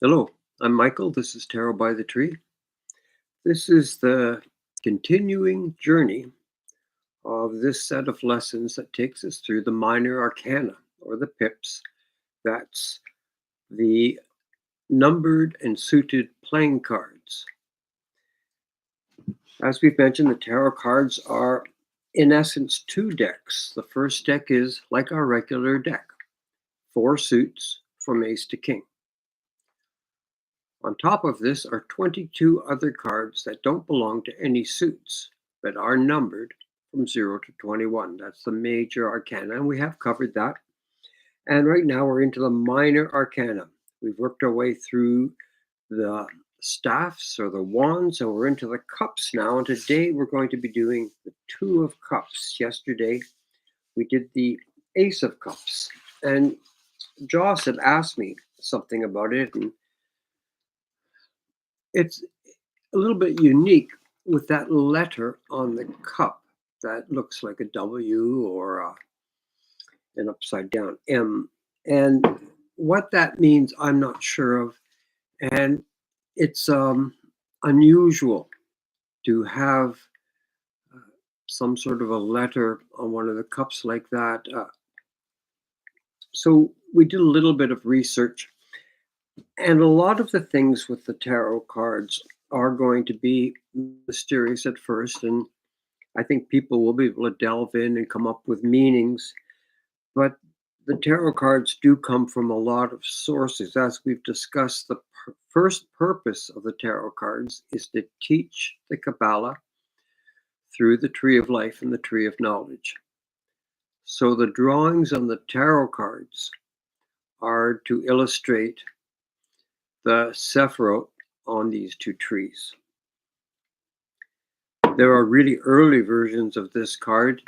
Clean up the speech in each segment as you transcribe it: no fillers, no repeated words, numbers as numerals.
Hello, I'm Michael. This is Tarot by the Tree. This is the continuing journey of this set of lessons that takes us through the minor arcana, or the pips. That's the numbered and suited playing cards. As we've mentioned, the tarot cards are, in essence, two decks. The first deck is like our regular deck, 4 suits from ace to king. On top of this are 22 other cards that don't belong to any suits, but are numbered from 0 to 21. That's the major arcana, and we have covered that. And right now we're into the minor arcana. We've worked our way through the staffs or the wands, and we're into the cups now. And today we're going to be doing the 2 of cups. Yesterday we did the ace of cups, and Joss had asked me something about it, and it's a little bit unique with that letter on the cup that looks like a W or an upside down M. And what that means, I'm not sure of. And it's unusual to have some sort of a letter on one of the cups like that. So we did a little bit of research. And a lot of the things with the tarot cards are going to be mysterious at first, and I think people will be able to delve in and come up with meanings. But the tarot cards do come from a lot of sources. As we've discussed, the first purpose of the tarot cards is to teach the Kabbalah through the Tree of Life and the Tree of Knowledge. So the drawings on the tarot cards are to illustrate the Sephiroth on these 2 trees. There are really early versions of this card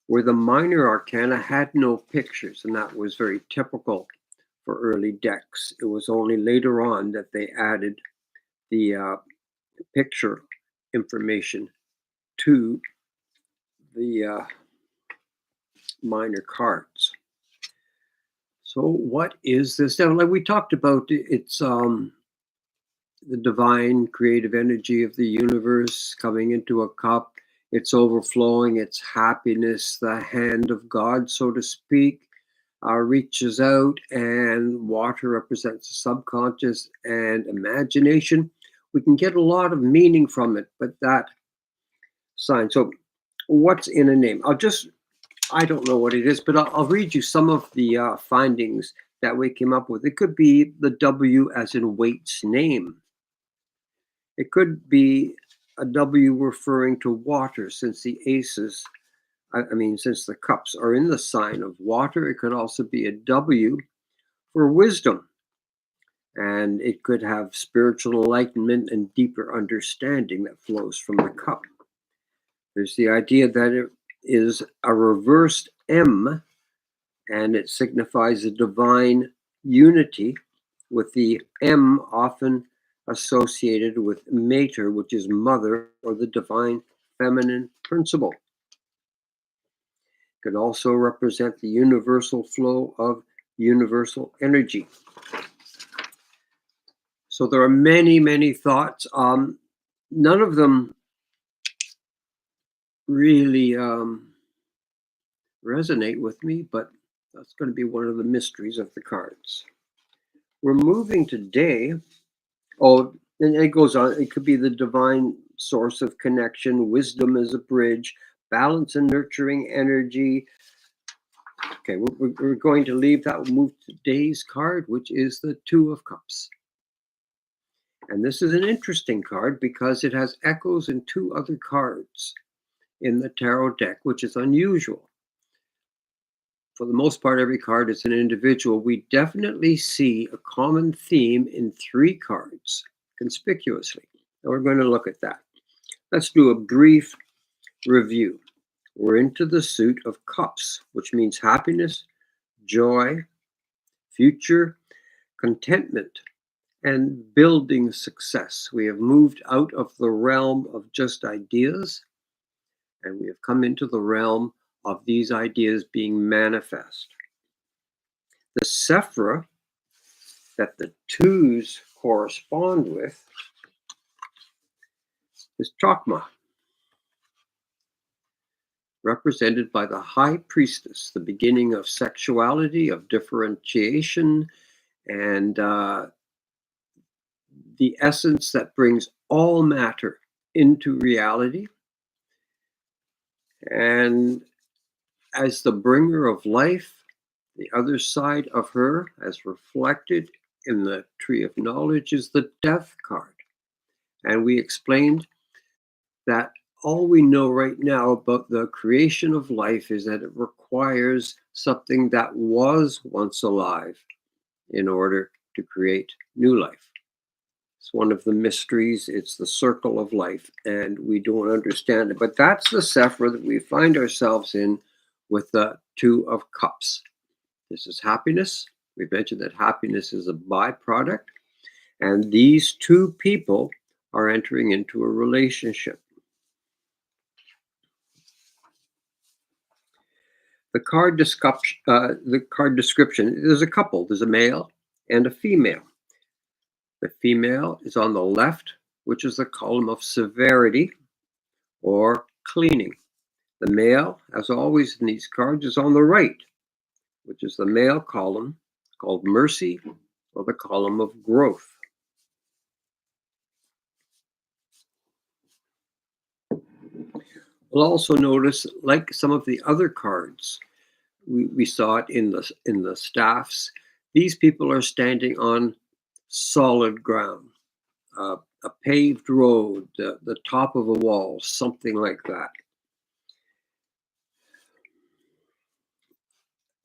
where the minor arcana had no pictures, and that was very typical for early decks. It was only later on that they added the picture information to the minor cards. So what is this? Now, like we talked about, it's the divine creative energy of the universe coming into a cup. It's overflowing, it's happiness. The hand of God, so to speak, reaches out, and water represents the subconscious and imagination. We can get a lot of meaning from it, but that sign. So what's in a name? I don't know what it is, but I'll read you some of the findings that we came up with. It could be the W as in Waite's name. It could be a W referring to water, since the aces, since the cups are in the sign of water. It could also be a W for wisdom, and it could have spiritual enlightenment and deeper understanding that flows from the cup. There's the idea that it is a reversed M, and it signifies a divine unity, with the M often associated with mater, which is mother, or the divine feminine principle. It could also represent the universal flow of universal energy. So there are many, many thoughts. None of them really resonate with me, but that's going to be one of the mysteries of the cards. We're moving today. Oh, and it goes on. It could be the divine source of connection, wisdom as a bridge, balance and nurturing energy. Okay, we're going to leave that. We'll move to today's card, which is the 2 of Cups. And this is an interesting card because it has echoes in 2 other cards in the tarot deck, which is unusual. For the most part, every card is an individual. We definitely see a common theme in 3 cards conspicuously. And we're going to look at that. Let's do a brief review. We're into the suit of cups, which means happiness, joy, future, contentment, and building success. We have moved out of the realm of just ideas, and we have come into the realm of these ideas being manifest. The Sephra that the 2s correspond with is Chokmah, represented by the high priestess, the beginning of sexuality, of differentiation, and the essence that brings all matter into reality. And as the bringer of life, the other side of her, as reflected in the Tree of Knowledge, is the Death card. And we explained that all we know right now about the creation of life is that it requires something that was once alive in order to create new life. It's one of the mysteries. It's the circle of life, and we don't understand it. But that's the Sephra that we find ourselves in with the Two of Cups. This is happiness. We've mentioned that happiness is a byproduct, and these two people are entering into a relationship. The card description, there's a couple. There's a male and a female. The female is on the left, which is the column of severity or cleaning. The male, as always in these cards, is on the right, which is the male column called mercy, or the column of growth. We'll also notice, like some of the other cards, we saw it in the staffs, these people are standing on solid ground, a paved road, the top of a wall, something like that.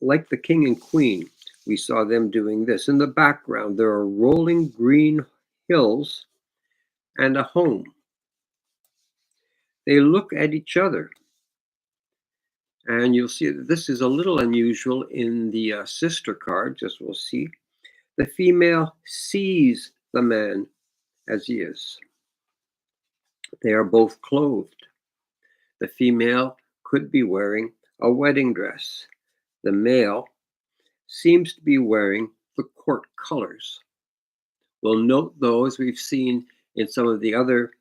Like the king and queen, we saw them doing this. In the background, there are rolling green hills and a home. They look at each other. And you'll see that this is a little unusual in the sister cards, as we'll see. The female sees the man as he is. They are both clothed. The female could be wearing a wedding dress. The male seems to be wearing the court colors. We'll note, though, as we've seen in some of the other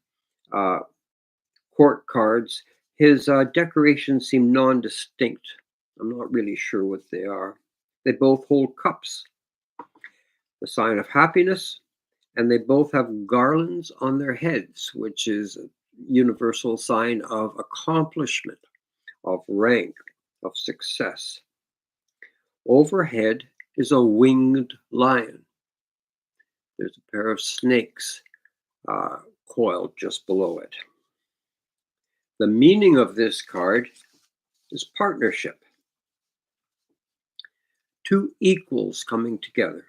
court cards, his decorations seem non-distinct. I'm not really sure what they are. They both hold cups, the sign of happiness, and they both have garlands on their heads, which is a universal sign of accomplishment, of rank, of success. Overhead is a winged lion. There's a pair of snakes coiled just below it. The meaning of this card is partnership. Two equals coming together.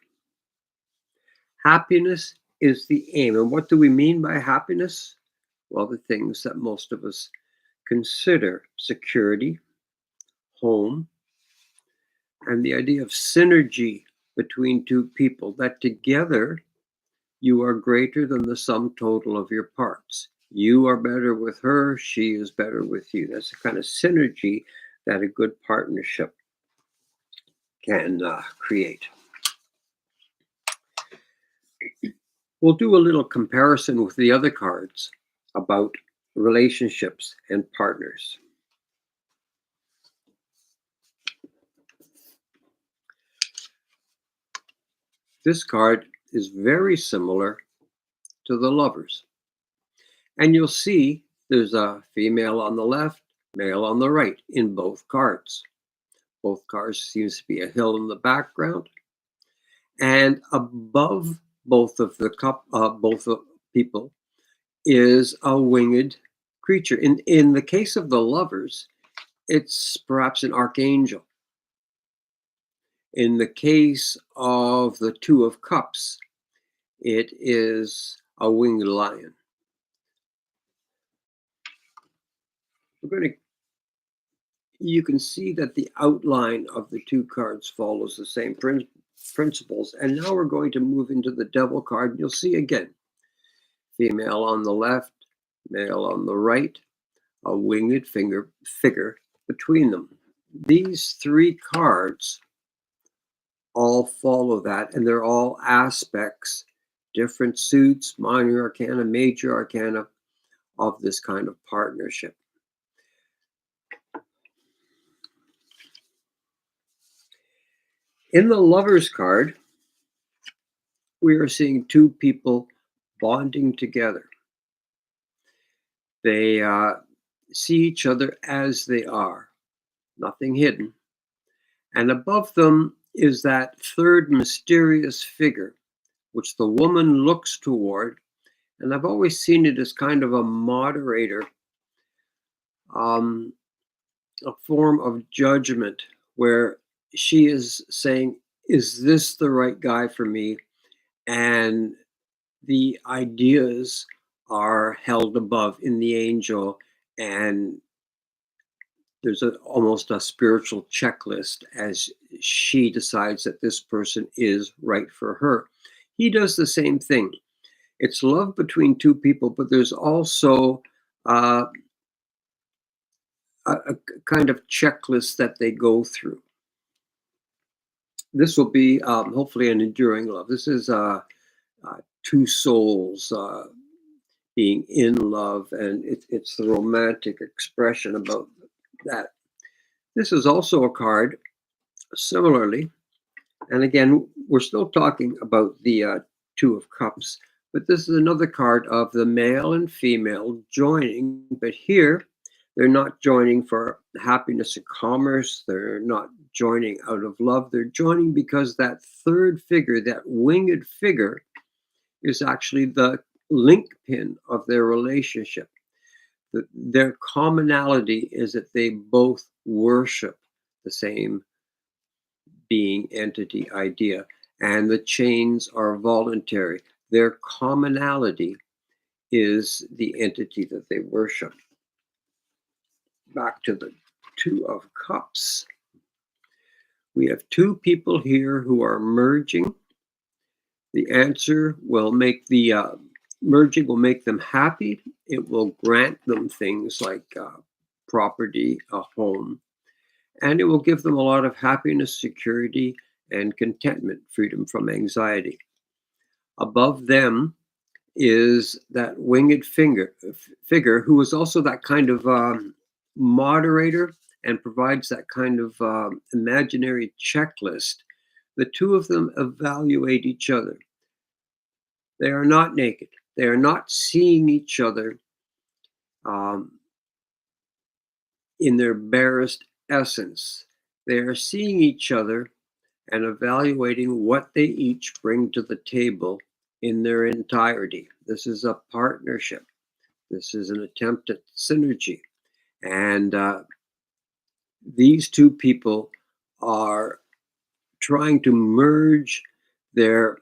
Happiness is the aim. And what do we mean by happiness? Well, the things that most of us consider: security, home, and the idea of synergy between two people, that together you are greater than the sum total of your parts. You are better with her, she is better with you. That's the kind of synergy that a good partnership can create. We'll do a little comparison with the other cards about relationships and partners. This card is very similar to the Lovers. And you'll see there's a female on the left, male on the right in both cards. Both cards seems to be a hill in the background. And above both of people is a winged creature. In the case of the Lovers, it's perhaps an archangel. In the case of the Two of Cups, it is a winged lion. You can see that the outline of the two cards follows the same principles. And now we're going to move into the Devil card. You'll see again, female on the left, male on the right, a winged figure between them. These three cards all follow that, and they're all aspects different suits, minor arcana, major arcana of this kind of partnership. In the Lovers card, we are seeing two people bonding together. They see each other as they are, nothing hidden. And above them is that third mysterious figure, which the woman looks toward. And I've always seen it as kind of a moderator, a form of judgment, where she is saying, is this the right guy for me? And the ideas are held above in the angel, and there's almost a spiritual checklist as she decides that this person is right for her. He does the same thing. It's love between two people, but there's also uh, a kind of checklist that they go through. This will be hopefully an enduring love. This is two souls being in love, and it's the romantic expression about that. This is also a card, similarly, and again, we're still talking about the Two of Cups, but this is another card of the male and female joining, but here they're not joining for happiness and commerce. They're not joining out of love. They're joining because that third figure, that winged figure, is actually the link pin of their relationship. Their commonality is that they both worship the same being, entity, idea, and the chains are voluntary. Their commonality is the entity that they worship. Back to the Two of Cups. We have two people here who are merging. The answer will make the merging will make them happy. It will grant them things like property, a home, and it will give them a lot of happiness, security, and contentment, freedom from anxiety. Above them is that winged figure who is also that kind of moderator and provides that kind of imaginary checklist. The two of them evaluate each other. They are not naked. They are not seeing each other in their barest essence. They are seeing each other and evaluating what they each bring to the table in their entirety. This is a partnership. This is an attempt at synergy. And these two people are trying to merge their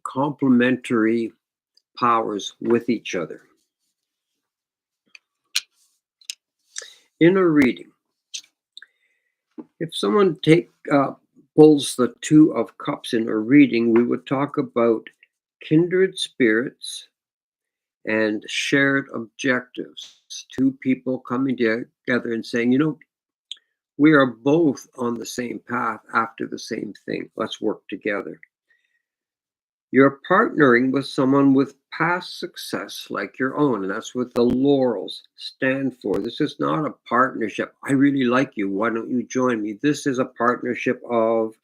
complementary powers with each other. In a reading, if someone pulls the Two of Cups in a reading, we would talk about kindred spirits and shared objectives. Two people coming together and saying, you know, we are both on the same path after the same thing. Let's work together. You're partnering with someone with past success like your own, and that's what the laurels stand for. This is not a partnership. I really like you. Why don't you join me? This is a partnership of,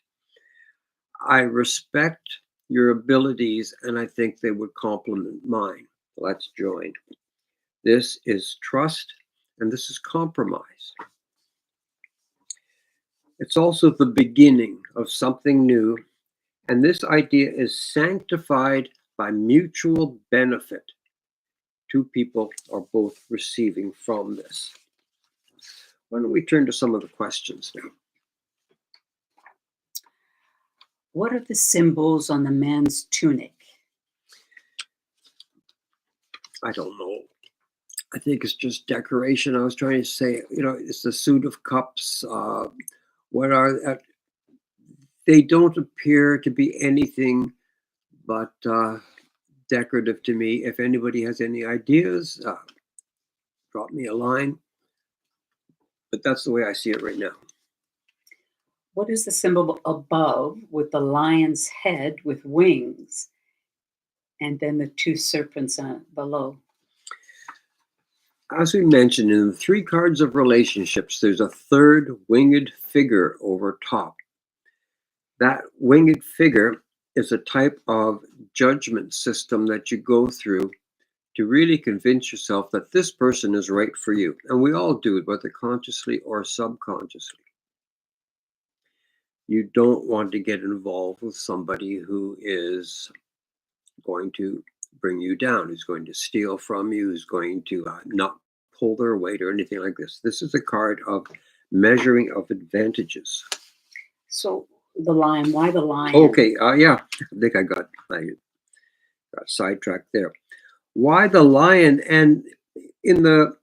I respect your abilities, and I think they would complement mine. Let's join. This is trust, and this is compromise. It's also the beginning of something new, and this idea is sanctified by mutual benefit. Two people are both receiving from this. Why don't we turn to some of the questions now? What are the symbols on the man's tunic? I don't know. I think it's just decoration. I was trying to say, you know, it's the suit of cups. What are they? Don't appear to be anything but decorative to me. If anybody has any ideas, drop me a line. But that's the way I see it right now. What is the symbol above with the lion's head with wings? And then the two serpents below. As we mentioned, in the three cards of relationships, there's a third winged figure over top. That winged figure is a type of judgment system that you go through to really convince yourself that this person is right for you. And we all do it, whether consciously or subconsciously. You don't want to get involved with somebody who is going to bring you down, who's going to steal from you, who's going to not pull their weight or anything like this. This is a card of measuring of advantages. So the lion, why the lion? Okay, yeah, I think I got sidetracked there. Why the lion? And in the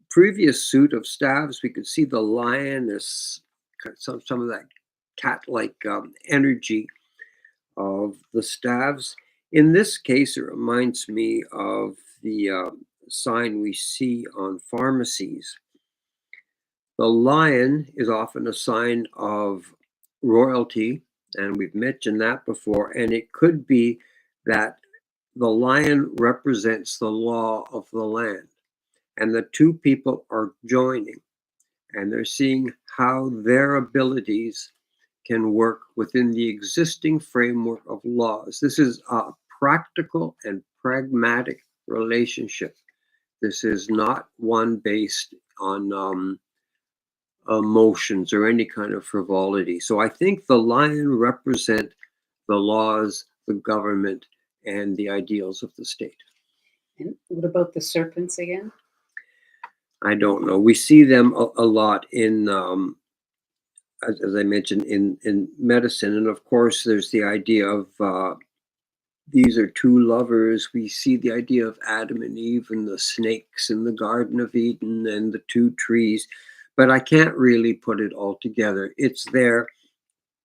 previous suit of staves, we could see the lion. There's some of that cat-like energy of the staves. In this case, it reminds me of the sign we see on pharmacies. The lion is often a sign of royalty, and we've mentioned that before. And it could be that the lion represents the law of the land, and the two people are joining, and they're seeing how their abilities can work within the existing framework of laws. This is a practical and pragmatic relationship. This is not one based on emotions or any kind of frivolity. So I think the lion represent the laws, the government, and the ideals of the state. And what about the serpents again? I don't know. We see them a lot in as I mentioned, in medicine. And of course, there's the idea of these are two lovers. We see the idea of Adam and Eve and the snakes in the Garden of Eden and the two trees. But I can't really put it all together. It's there,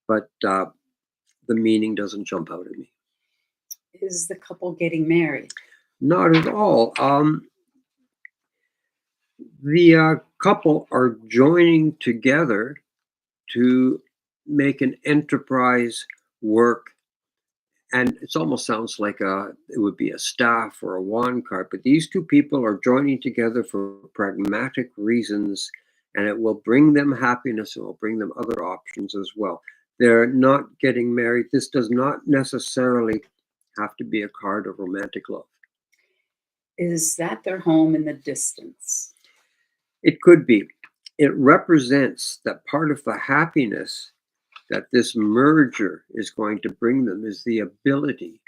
but the meaning doesn't jump out at me. Is the couple getting married? Not at all. The couple are joining together to make an enterprise work, and it almost sounds like it would be a staff or a wand card, but these two people are joining together for pragmatic reasons, and it will bring them happiness. It will bring them other options as well. They're not getting married. This does not necessarily have to be a card of romantic love. Is that their home in the distance? It could be. It represents that part of the happiness that this merger is going to bring them is the ability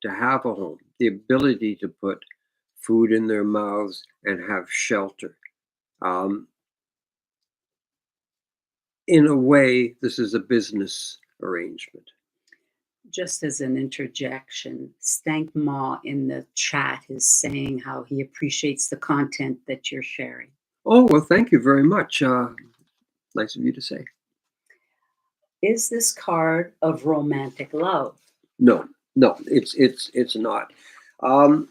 to have a home, the ability to put food in their mouths and have shelter. In a way, this is a business arrangement. Just as an interjection, Stank Ma in the chat is saying how he appreciates the content that you're sharing. Oh, well, thank you very much. Nice of you to say. Is this card of romantic love? No, it's not. And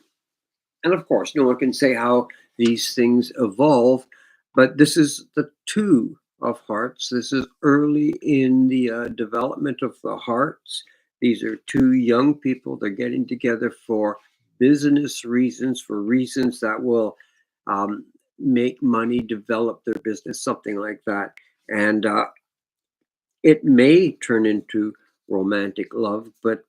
of course, no one can say how these things evolve, but this is the two of hearts. This is early in the development of the hearts. These are two young people. They're getting together for business reasons, for reasons that will make money, develop their business, something like that. And it may turn into romantic love, but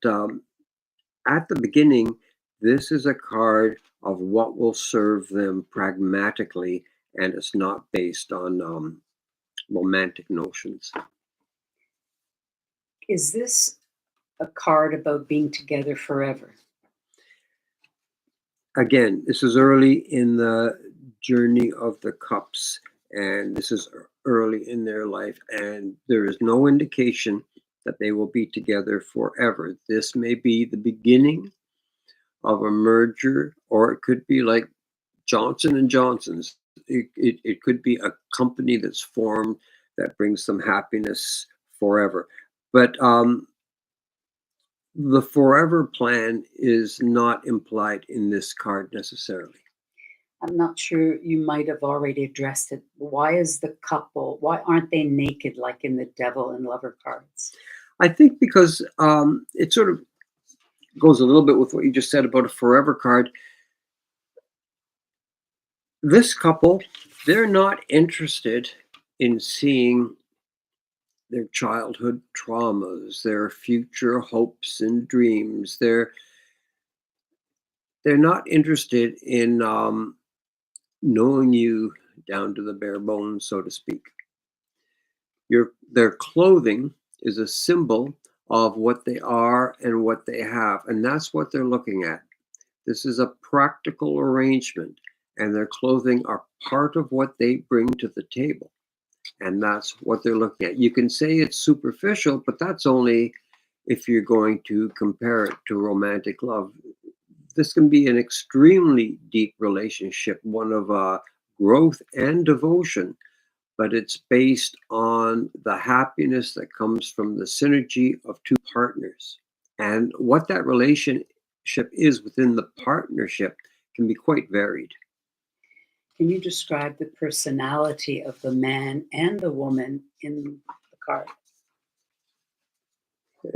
at the beginning, this is a card of what will serve them pragmatically, and it's not based on romantic notions. Is this a card about being together forever? Again, this is early in the journey of the cups, and this is early in their life, and there is no indication that they will be together forever. This may be the beginning of a merger, or it could be like Johnson and Johnson's. It could be a company that's formed that brings them happiness forever. But the forever plan is not implied in this card necessarily. I'm not sure, you might have already addressed it. Why aren't they naked like in the Devil and Lover cards? I think because it sort of goes a little bit with what you just said about a forever card. This couple, they're not interested in seeing their childhood traumas, their future hopes and dreams. They're not interested in knowing you down to the bare bones, so to speak. Their clothing is a symbol of what they are and what they have, and that's what they're looking at. This is a practical arrangement, and their clothing are part of what they bring to the table, and that's what they're looking at. You can say it's superficial, but that's only if you're going to compare it to romantic love. This can be an extremely deep relationship, one of growth and devotion, but it's based on the happiness that comes from the synergy of two partners. And what that relationship is within the partnership can be quite varied. Can you describe the personality of the man and the woman in the card?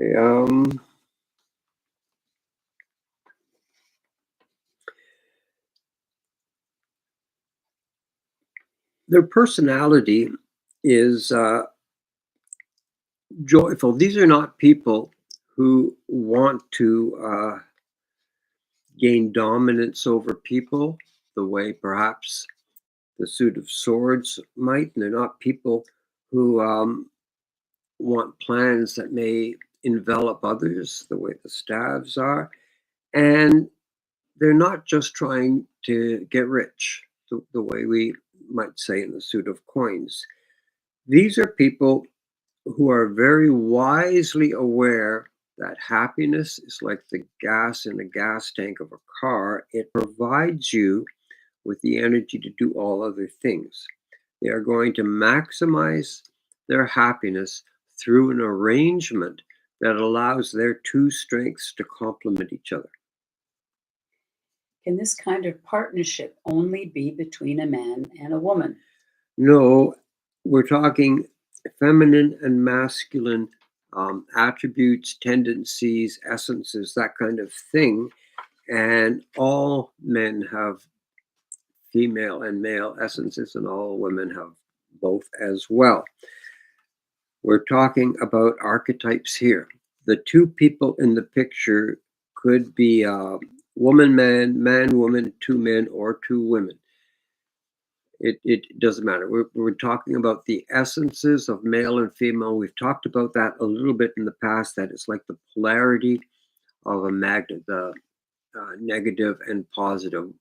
Um, their personality is joyful. These are not people who want to gain dominance over people the way perhaps the suit of swords might. And they're not people who want plans that may envelop others the way the staves are. And they're not just trying to get rich the way we might say in the suit of coins. These are people who are very wisely aware that happiness is like the gas in the gas tank of a car. It provides you with the energy to do all other things. They are going to maximize their happiness through an arrangement that allows their two strengths to complement each other. Can this kind of partnership only be between a man and a woman? No, we're talking feminine and masculine attributes, tendencies, essences, that kind of thing. And all men have female and male essences, and all women have both as well. We're talking about archetypes here. The two people in the picture could be woman, man, man, woman, two men, or two women. It doesn't matter. We're talking about the essences of male and female. We've talked about that a little bit in the past, that it's like the polarity of a magnet, the negative and positive.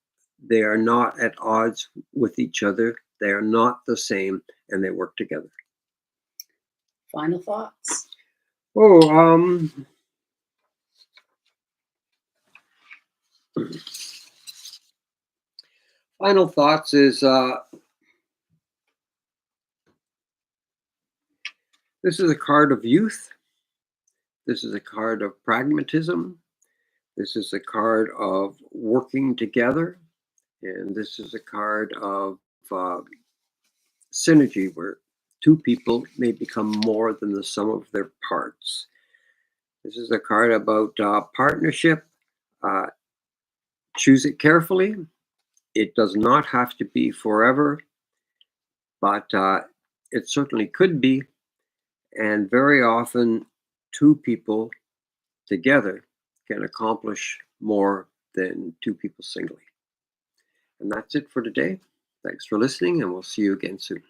They are not at odds with each other. They are not the same, and they work together. Final thoughts? Oh, final thoughts is this is a card of youth. This is a card of pragmatism. This is a card of working together. And this is a card of synergy, where two people may become more than the sum of their parts. This is a card about partnership. Choose it carefully. It does not have to be forever, but it certainly could be. And very often, two people together can accomplish more than two people singly. And that's it for today. Thanks for listening, and we'll see you again soon.